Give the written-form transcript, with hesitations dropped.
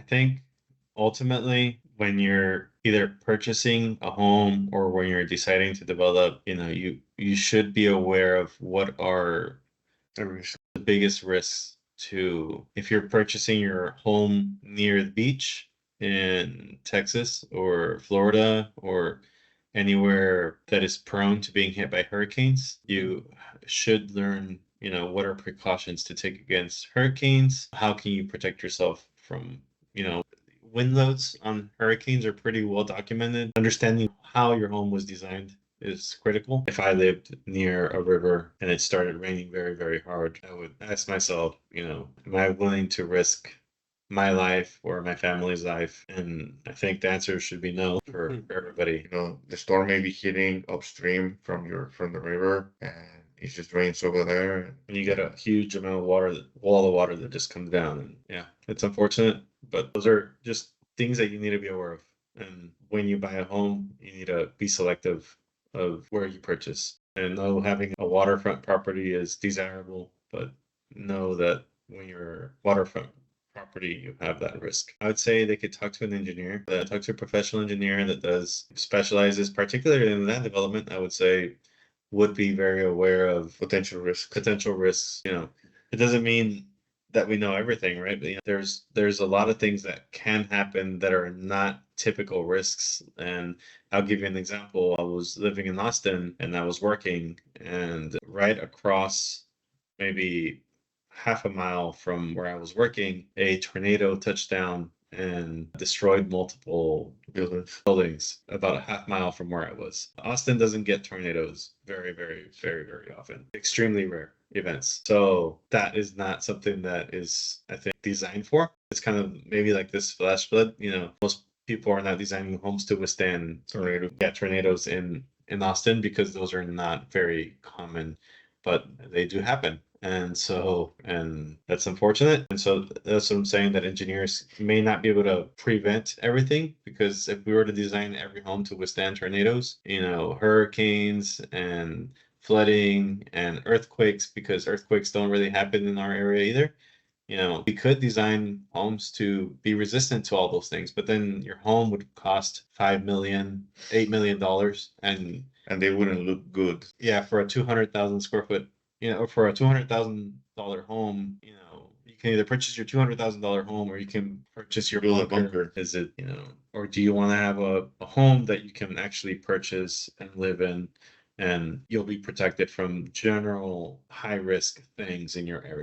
think ultimately when you're either purchasing a home or when you're deciding to develop, you should be aware of what are the biggest risks to if you're purchasing your home near the beach in Texas or Florida or anywhere that is prone to being hit by hurricanes, you should learn, what are precautions to take against hurricanes? How can you protect yourself from, wind loads on hurricanes are pretty well documented. Understanding how your home was designed is critical. If I lived near a river and it started raining very, very hard, I would ask myself, am I willing to risk my life or my family's life? And I think the answer should be no for everybody. The storm may be hitting upstream from the river, and it just rains over there. And you get a huge amount of water, wall of water that just comes down. And yeah, it's unfortunate, but those are just things that you need to be aware of. And when you buy a home, you need to be selective of where you purchase. And know having a waterfront property is desirable, but know that when you're waterfront property, you have that risk. I would say they could talk to an engineer, talk to a professional engineer that does specializes, particularly in that development. I would say would be very aware of Potential risk. potential risks. It doesn't mean that we know everything, right? But there's a lot of things that can happen that are not typical risks. And I'll give you an example. I was living in Austin and I was working, and right across maybe half a mile from where I was working, a tornado touched down and destroyed multiple buildings about a half mile from where I was. Austin doesn't get tornadoes very, very, very, very often. Extremely rare events. So that is not something that is, I think, designed for. It's kind of maybe like this flash flood. Most people are not designing homes to withstand tornadoes in Austin because those are not very common, but they do happen. And that's unfortunate. And so that's what I'm saying, that engineers may not be able to prevent everything, because if we were to design every home to withstand tornadoes, hurricanes and flooding and earthquakes, because earthquakes don't really happen in our area either. We could design homes to be resistant to all those things, but then your home would cost $5 million, $8 million, and they wouldn't look good. Yeah, for a 200,000 square foot, for a $200,000 home, you can either purchase your $200,000 home or you can purchase your Build a bunker. bunker. Is it, or do you want to have a home that you can actually purchase and live in, and you'll be protected from general high risk things in your area?